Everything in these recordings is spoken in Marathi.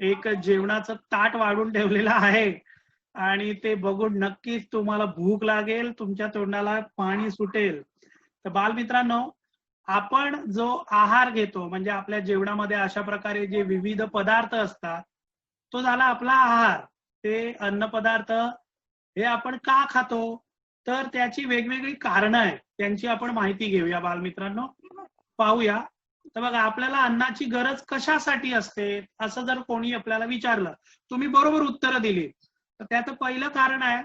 एक जेवणाचं ताट वाढून ठेवलेलं आहे आणि ते बघून नक्कीच तुम्हाला भूक लागेल, तुमच्या तोंडाला पाणी सुटेल. तर बालमित्रांनो, आपण जो आहार घेतो म्हणजे आपल्या जेवणामध्ये अशा प्रकारे जे विविध पदार्थ असतात, तो झाला आपला आहार. ते अन्न पदार्थ हे आपण का खातो, तर त्याची वेगवेगळी कारणं आहेत, त्यांची आपण माहिती घेऊया बालमित्रांनो. पाहूया. तर बघा, आपल्याला अन्नाची गरज कशासाठी असते असं जर कोणी आपल्याला विचारलं, तुम्ही बरोबर उत्तरं दिली, तर त्याचं पहिलं कारण आहे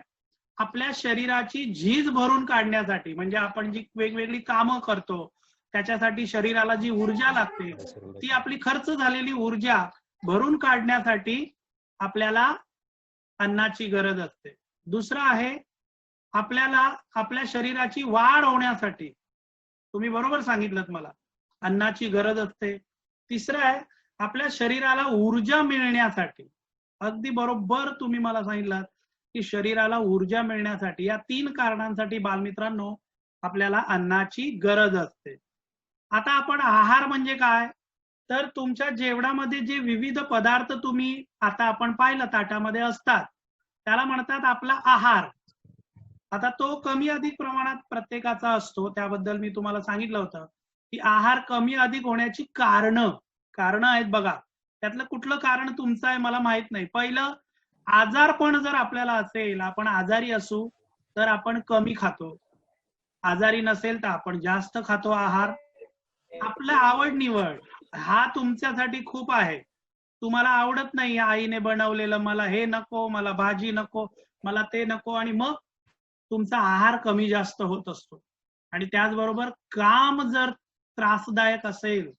आपल्या शरीराची झीज भरून काढण्यासाठी. म्हणजे आपण जी वेगवेगळी कामं करतो त्याच्यासाठी शरीराला जी ऊर्जा लागते, ती आपली खर्च झालेली ऊर्जा भरून काढण्यासाठी आपल्याला अन्नाची गरज असते. दुसरं आहे आपल्याला आपल्या शरीराची वाढ होण्यासाठी. तुम्ही बरोबर सांगितलं मला, अन्नाची गरज असते. तिसरं आहे आपल्या शरीराला ऊर्जा मिळण्यासाठी. अगदी बरोबर तुम्ही मला सांगितलं की शरीराला ऊर्जा मिळण्यासाठी. या 3 कारणांसाठी बालमित्रांनो आपल्याला अन्नाची गरज असते. आता आपण आहार म्हणजे काय, तर तुमच्या जेवणामध्ये जे विविध पदार्थ तुम्ही आता आपण पाहिलं ताटामध्ये असतात, त्याला म्हणतात आपला आहार. आता तो कमी अधिक प्रमाणात प्रत्येकाचा असतो, त्याबद्दल मी तुम्हाला सांगितलं होतं की आहार कमी अधिक होण्याची कारण आहेत बघा. त्यातलं कुठलं कारण तुमचं आहे मला माहित नाही. पहिलं, आजारपण जर आपल्याला असेल, आपण आजारी असू तर आपण कमी खातो, आजारी नसेल तर आपण जास्त खातो आहार. आपलं आवड निवड हा तुमच्यासाठी खूप आहे. तुम्हाला आवडत नाही आईने बनवलेलं, मला हे नको, मला भाजी नको, मला ते नको, आणि मग तुमचा आहार कमी जास्त होत असतो. आणि त्याचबरोबर काम जर त्रासदायक असेल,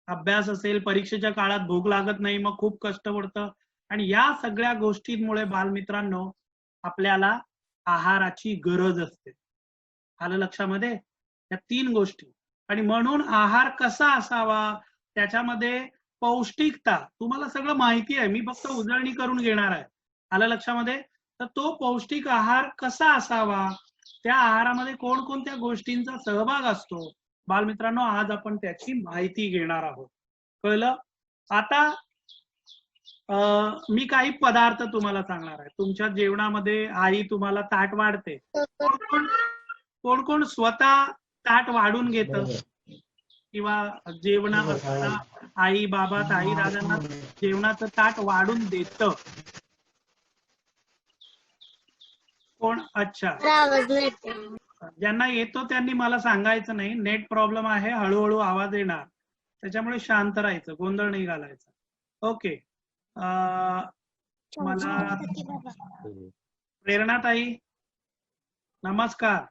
अभ्यास असेल, परीक्षेच्या काळात भूक लागत नाही, मग खूप कष्ट पडतं. आणि या सगळ्या गोष्टींमुळे बालमित्रांनो आपल्याला आहाराची गरज असते. आलं लक्षामध्ये? या 3 गोष्टी. आणि म्हणून आहार कसा असावा, त्याच्यामध्ये पौष्टिकता, तुम्हाला सगळं माहिती आहे, मी फक्त उजळणी करून घेणार आहे. आलं लक्षामध्ये? तर तो पौष्टिक आहार कसा असावा, त्या आहारामध्ये कोणकोणत्या गोष्टींचा सहभाग असतो, बालमित्रांनो आज आपण त्याची माहिती घेणार आहोत. कळलं? आता मी काही पदार्थ तुम्हाला सांगणार आहे. तुमच्या जेवणामध्ये आई तुम्हाला ताट वाढते, कोण कोण स्वतः ताट वाढून घेतं किंवा जेवणा आई बाबा ताई दादांना जेवणाचं ताट वाढून देतं कोण? अच्छा, ज्यांना येतो त्यांनी मला सांगायचं नाही, नेट प्रॉब्लेम आहे, हळूहळू आवाज येणार, त्याच्यामुळे शांत राहायचं, गोंधळ नाही घालायचा. ओके. मला प्रेरणा ताई, नमस्कार.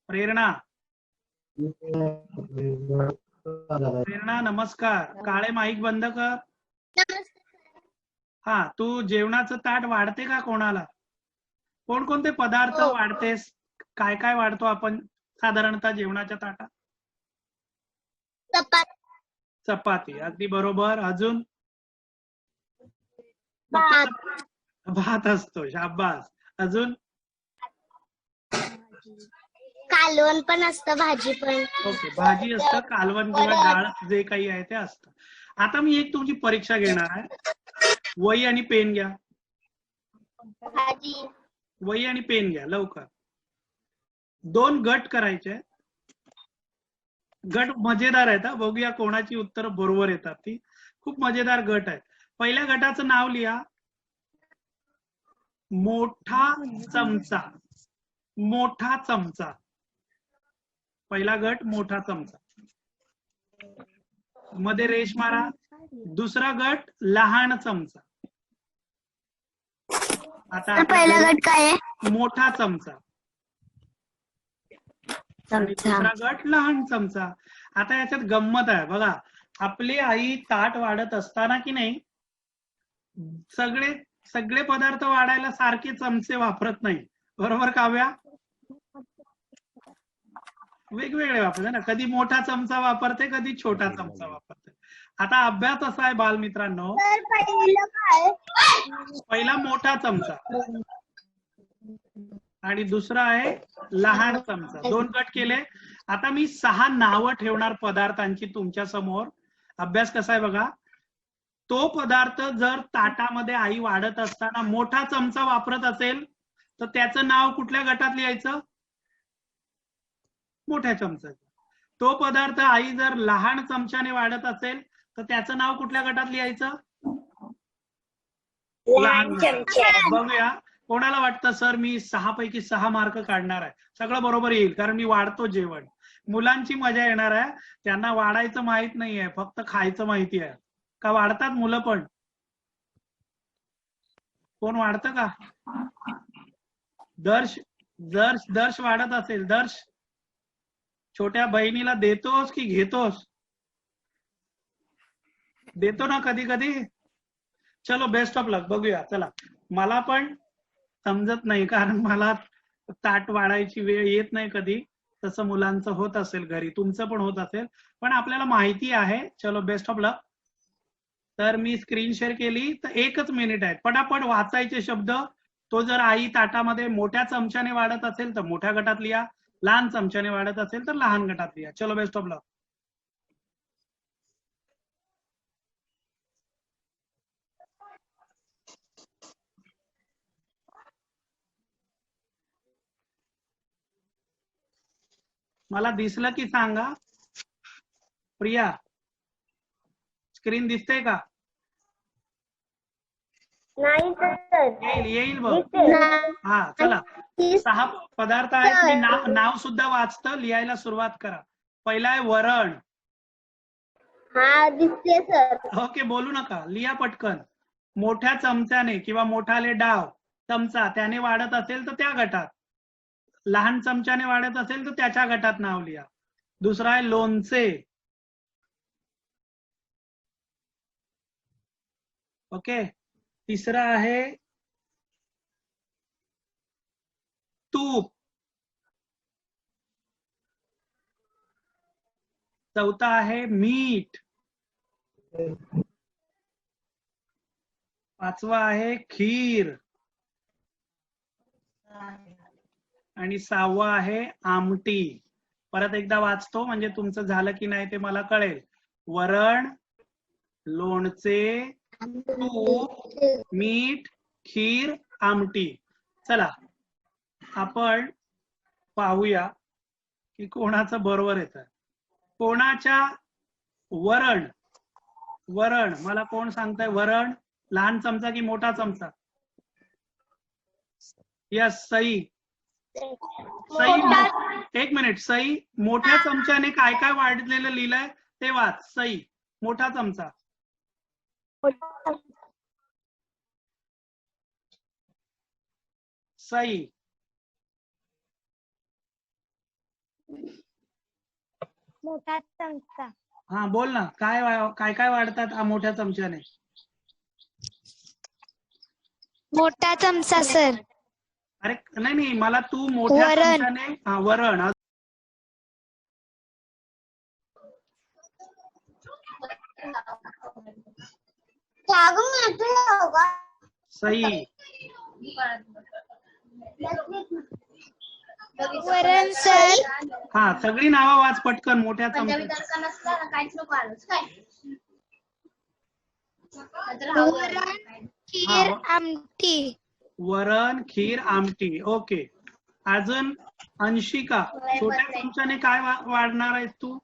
प्रेरणा नमस्कार. काळे माईक बंद कर. हा, तू जेवणाचं ताट वाढते का कोणाला? कोणकोणते पदार्थ वाढतेस? काय काय वाढतो आपण साधारणतः जेवणाच्या ताटात? चपाती. अगदी बरोबर. अजून? भात असतो. शाबास. अजून? कालवण पण असतं, भाजी पण. ओके, भाजी असतं, कालवण किंवा डाळ जे काही आहे ते असतं. आता मी एक तुमची परीक्षा घेणार आहे. वही आणि पेन घ्या. वही आणि पेन घ्या लवकर. 2 गट करायचे. गट मजेदार आहेत, बघूया कोणाची उत्तर बरोबर येतात. ती खूप मजेदार गट आहे. पहिल्या गटाचं नाव लिहा, मोठा चमचा. मोठा चमचा. पहिला गट मोठा चमचा, मध्ये रेष मारा. दुसरा गट लहान चमचा. आता पहिला गट काय आहे? मोठा चमचा. आणि दुसरा गट लहान चमचा. आता याच्यात गंमत आहे बघा, आपली आई ताट वाढत असताना की नाही, सगळे पदार्थ वाढायला सारखे चमचे वापरत नाही. बरोबर काव्या? वेगवेगळे वापरते ना, कधी मोठा चमचा वापरते, कधी छोटा चमचा वापरते. आता अभ्यास असा आहे बालमित्रांनो, पहिला मोठा चमचा आणि दुसरा आहे लहान चमचा. 2 गट केले. आता मी 6 नावं ठेवणार पदार्थांची तुमच्या समोर. अभ्यास कसा आहे बघा. तो पदार्थ जर ताटामध्ये आई वाढत असताना मोठा चमचा वापरत असेल तर त्याचं नाव कुठल्या गटात लिहायचं? मोठ्या चमच्याचं. तो पदार्थ आई जर लहान चमच्याने वाढत असेल तर त्याचं नाव कुठल्या गटात लिहायचं? लहान गटात. बघूया कोणाला वाटतं सर मी 6 पैकी 6 मार्क काढणार आहे? सगळं बरोबर येईल कारण मी वाढतो जेवण. मुलांची मजा येणार आहे, त्यांना वाढायचं माहित नाहीये, फक्त खायचं माहिती आहे. का वाढतात मुलं पण? कोण वाढतं का? दर्श वाढत असेल? दर्श छोट्या बहिणीला देतोस की घेतोस? देतो ना कधी कधी. चलो बेस्ट ऑफ लक. बघूया चला. मला पण समजत नाही कारण मला ताट वाढायची वेळ येत नाही कधी. तसं मुलांचं होत असेल घरी, तुमचं पण होत असेल, पण आपल्याला माहिती आहे. चलो बेस्ट ऑफ लक. तर मी स्क्रीन शेअर केली तर 1च मिनिट आहे, पटापट वाचायचे शब्द. तो जर आई ताटामध्ये मोठ्या चमच्याने वाढत असेल तर मोठ्या गटात लिहा, लहान चमच्याने वाढत असेल तर लहान गटात लिहा. चलो बेस्ट ऑफ लक. मला दिसलं की सांगा. प्रिया स्क्रीन दिसते का? नाही सर. येईल बघ. हा चला. 6 पदार्थ आहेत. मी नाव सुद्धा वाचतं, लिहायला सुरुवात करा. पहिला आहे वरण. हा दिसते सर. ओके बोलू नका, लिहा पटकन. मोठ्या चमच्याने किंवा मोठाले डाव चमचा त्याने वाढत असेल तर त्या गटात, लहान चमच्याने वाढत असेल तर त्याच्या गटात नाव लिहा. दुसरा आहे लोणचे. ओके. तिसरा आहे तूप. चौथा आहे मीठ. पाचवा आहे खीर. आणि 6वा आहे आमटी. परत एकदा वाचतो म्हणजे तुमचं झालं की नाही ते मला कळेल. वरण, लोणचे, तूप, मीठ, खीर, आमटी. चला आपण पाहूया की कोणाचं बरोबर येतं. कोणाच्या वरण मला कोण सांगताय? वरण लहान चमचा की मोठा चमचा? यस सई. एक मिनिट. सई मोठ्या चमच्याने काय काय वाढलेलं लिहिलंय ते वाच. सई मोठा चमचा. सई मोठा चमचा. हा बोल ना. काय काय वाढतात मोठ्या चमच्याने? मोठा चमचा सर. अरे नाही मला तू मोठ्या चमच्याने. हा वरण. सई. वरण सर. हा सगळी नावं वाच पटकन मोठ्या चमच्याची. वरण, खीर, आमटी. वरण, खीर, आमटी. ओके. अजून अंशिका, छोट्या चमच्याने काय वाढणार आहेस तू?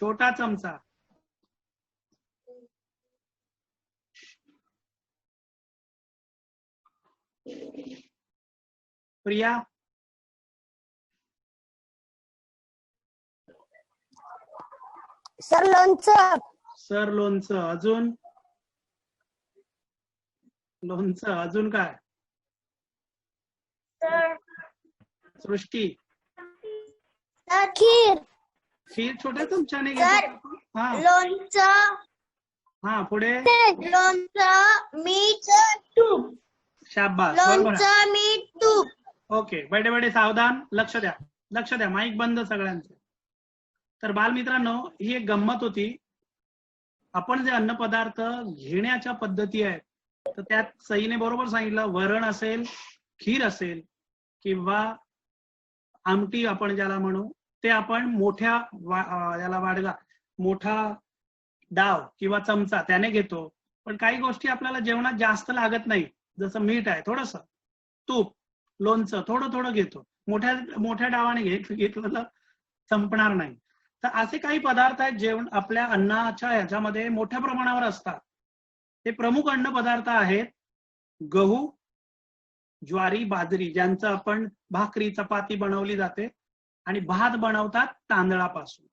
छोटा चमचा. प्रिया. सर लोणचं. सर लोणचं. अजून लोणचं. अजून काय? सृष्टी. खीर. खीर छोट्या चमच्याने सर, घेतो. हा लोणचं. हा पुढे. लोणचं, मीठ, तूप. शाबास. लोणचं, मीठ, तूप. ओके. बडे बडे सावधान. लक्ष द्या. माईक बंद सगळ्यांचं. तर बालमित्रांनो ही एक गंमत होती. आपण जे अन्न पदार्थ घेण्याच्या पद्धती आहेत तर त्यात सईने बरोबर सांगितलं. वरण असेल, खीर असेल किंवा आमटी आपण ज्याला म्हणू ते आपण मोठ्या याला मोठा डाव किंवा चमचा त्याने घेतो. पण काही गोष्टी आपल्याला जेवणात जास्त लागत नाही, जसं मीठ आहे, थोडस तूप, लोणचं थोडं थोडं घेतो. मोठ्या मोठ्या डावाने घेतलं संपणार नाही. तर असे काही पदार्थ आहेत जेवण आपल्या अन्नाच्या ह्याच्यामध्ये मोठ्या प्रमाणावर असतात. ते प्रमुख अन्न पदार्थ आहेत गहू, ज्वारी, बाजरी, ज्यांचं आपण भाकरी, चपाती बनवली जाते, आणि भात बनवतात तांदळापासून.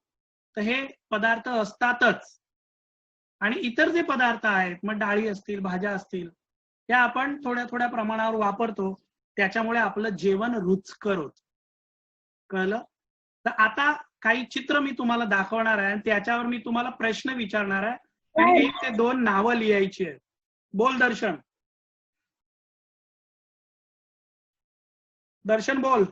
तर हे पदार्थ असतातच. आणि इतर जे पदार्थ आहेत, मग डाळी असतील, भाज्या असतील, त्या आपण थोड्या थोड्या प्रमाणावर वापरतो. त्याच्यामुळे आपलं जेवण रुचकर होत. कळलं? तर आता काही चित्र मी तुम्हाला दाखवणार आहे आणि त्याच्यावर मी तुम्हाला प्रश्न विचारणार आहे आणि 1 ते 2 नावं लिहायची आहेत. बोल दर्शन. दर्शन बोल.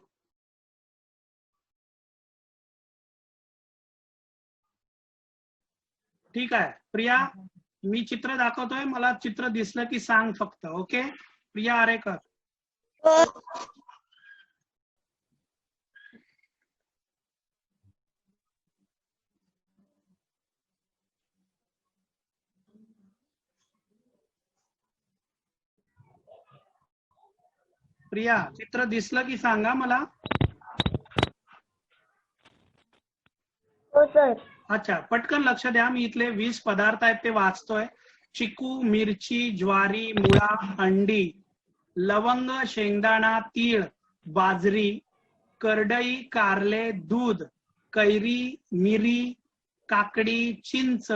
ठीक आहे प्रिया, मी चित्र दाखवतोय, मला चित्र दिसलं की सांग फक्त. ओके प्रिया आरेकर. प्रिया, चित्र दिसलं की सांगा मला. हो सर. अच्छा, पटकन लक्ष द्या. मी इथले 20 पदार्थ आहेत ते वाचतोय. चिकू, मिरची, ज्वारी, मुळा, अंडी, लवंग, शेंगदाणा, तीळ, बाजरी, करडई, कारले, दूध, कैरी, मिरी, काकडी, चिंच,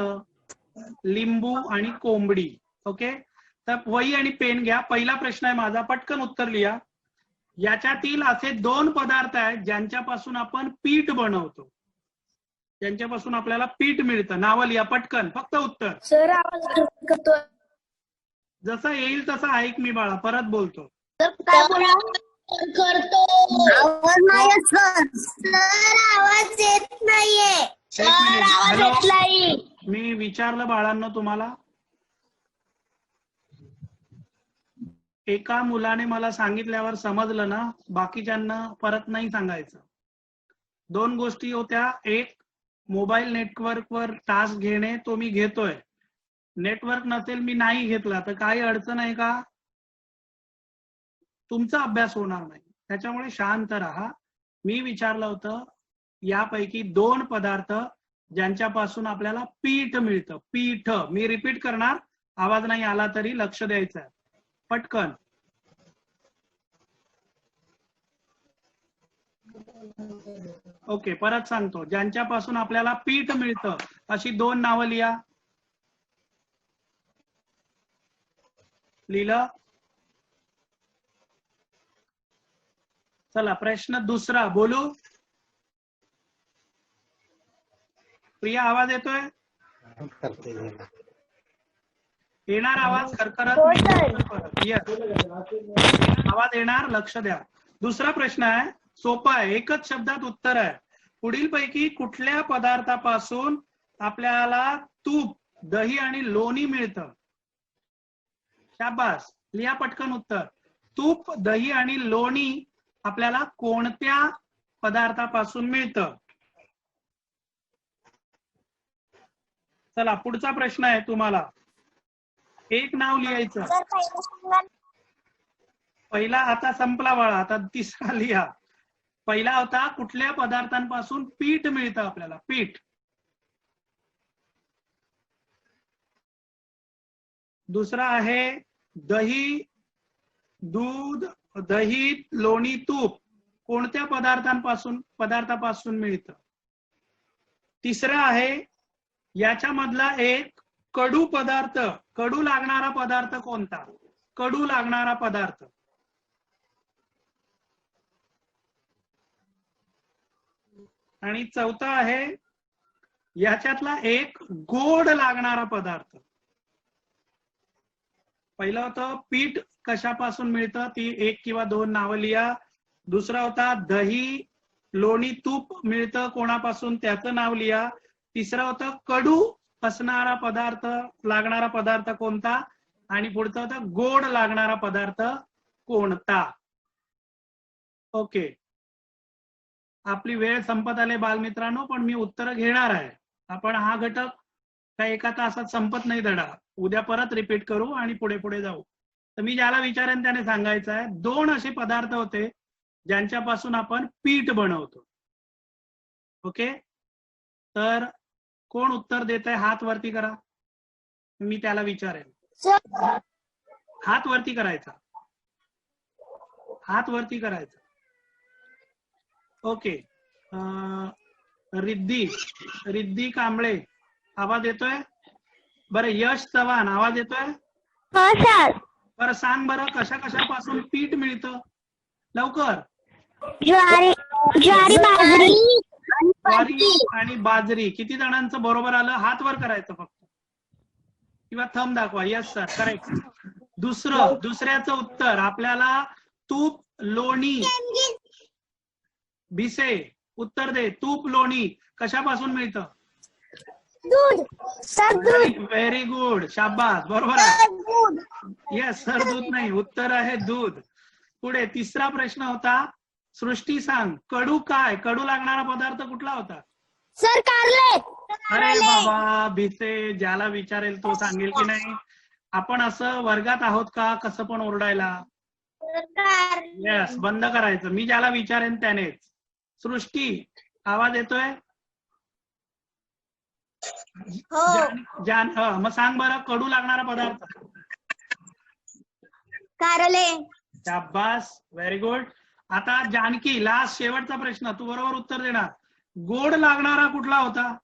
लिंबू आणि कोंबडी. ओके, तर वही आणि पेन घ्या. पहिला प्रश्न आहे माझा, पटकन उत्तर लिहा. याच्यातील असे 2 पदार्थ आहेत ज्यांच्यापासून आपण पीठ बनवतो, ज्यांच्यापासून आपल्याला पीठ मिळतं. नावं लिहा पटकन, फक्त उत्तर. सर आवाज करतो. जसं येईल तसं ऐक मी बाळा, परत बोलतो. काय बोला करतो. आवाज नाही सर. सर आवाज येत नाहीये. सर आवाज येत नाही. मी विचारलं बाळांनो तुम्हाला. एका मुलाने मला सांगितल्यावर समजलं ना, बाकीच्यांना परत नाही सांगायचं. 2 गोष्टी होत्या. एक, मोबाईल नेटवर्कवर तास घेणे, तो मी घेतोय. नेटवर्क नसेल मी नाही घेतला तर काही अडचण आहे का? तुमचा अभ्यास होणार नाही. त्याच्यामुळे शांत राहा. मी विचारलं होतं यापैकी 2 पदार्थ ज्यांच्यापासून आपल्याला पीठ मिळतं. पीठ, मी रिपीट करणार, आवाज नाही आला तरी लक्ष द्यायचं आहे. पटकन. ओके, परत सांगतो. ज्यांच्यापासून आपल्याला पीठ मिळतं अशी 2 नावं लिहा. लिहिलं? चला प्रश्न दुसरा बोलू. प्रिया आवाज येतोय? येणार आवाज खरखरत? आवाज येणार, लक्ष द्या. दुसरा प्रश्न आहे, सोपा आहे, एकच शब्दात उत्तर आहे. पुढील पैकी कुठल्या पदार्थापासून आपल्याला तूप, दही आणि लोणी मिळतं? शाबास, लिहा पटकन उत्तर. तूप, दही आणि लोणी आपल्याला कोणत्या पदार्थापासून मिळतं? चला पुढचा प्रश्न आहे तुम्हाला. एक नाव लिहायचं. पहिला आता संपला बाळा, आता तिसरा लिहा. पहिला होता कुठल्या पदार्थांपासून पीठ मिळतं आपल्याला? पीठ. दुसरा आहे दही, दूध, दही, लोणी, तूप कोणत्या पदार्थापासून मिळतं? तिसरा आहे याच्यामधला एक कडू पदार्थ, कडू लागणारा पदार्थ कोणता? कडू लागणारा पदार्थ. आणि चौथा आहे याच्यातला एक गोड लागणारा पदार्थ. पहिलं होतं पीठ कशापासून मिळतं, ती 1 किंवा 2 नावं लिहा. दुसरा होता दही, लोणी, तूप मिळतं कोणापासून, त्याचं नाव लिहा. तिसरं होतं कडू असणारा पदार्थ, लागणारा पदार्थ कोणता, आणि पुढचं होतं गोड लागणारा पदार्थ कोणता. ओके, आपली वेळ संपत आली बालमित्रांनो, पण मी उत्तर घेणार आहे. आपण हा घटक काही एका तासात संपत नाही धडा. उद्या परत रिपीट करू आणि पुढे पुढे जाऊ. तर मी ज्याला विचारेन त्याने सांगायचं आहे. 2 असे पदार्थ होते ज्यांच्यापासून आपण पीठ बनवतो. ओके, तर कोण उत्तर देत आहे? हात वरती करा. मी त्याला विचारेन. सर हात वरती करायचा. हात वरती करायचा. ओके, रिद्धी कांबळे आवाज येतोय? बरं, यश चव्हाण आवाज येतोय? हो सर. बरं, सांग बरं, कशा कशापासून पीठ मिळतं लवकर? ज्वारी बाजरी ज्वारी आणि बाजरी. किती जणांचं बरोबर आलं? हात वर करायचं फक्त किंवा थंब दाखवा. Yes sir, correct. दुसऱ्याचं उत्तर आपल्याला तूप लोणी. भिसे उत्तर दे. तूप लोणी कशापासून मिळतं? दूध. सर दूध. व्हेरी गुड, शाबास, बरोबर आहे. दूध. येस सर, दूध नाही, उत्तर आहे दूध. पुढे तिसरा प्रश्न होता. सृष्टी सांग, कडू काय? कडू लागणारा पदार्थ कुठला होता? सर कारले. अरे बाबा, भिसे ज्याला विचारेल तो सांगेल की नाही. आपण असं वर्गात आहोत का कसं पण ओरडायला? येस, बंद करायचं. मी ज्याला विचारेन त्यानेच. सृष्टी आवाज येतोय? मग सांग बरं, कडू लागणारा पदार्थ. कारले. शाबास, व्हेरी गुड. आता जानकी, लास्ट शेवटचा प्रश्न, तू बरोबर उत्तर देणार. गोड लागणारा कुठला होता?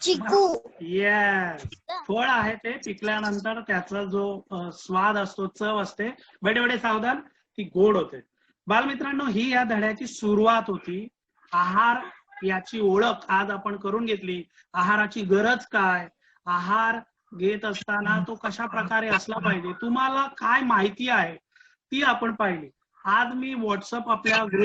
चिकू. येस, फळ आहे ते. पिकल्यानंतर त्याचा जो स्वाद असतो, चव असते, बडे सावधान, ती गोड होते. बालमित्रांनो, ही या धड्याची सुरुवात होती. आहार याची ओळख आज आपण करून घेतली. आहाराची गरज काय, आहार घेत असताना तो कशा प्रकारे असला पाहिजे, तुम्हाला काय माहिती आहे ती आपण पाहिली. आज मी व्हॉट्सअप आपल्या ग्रुप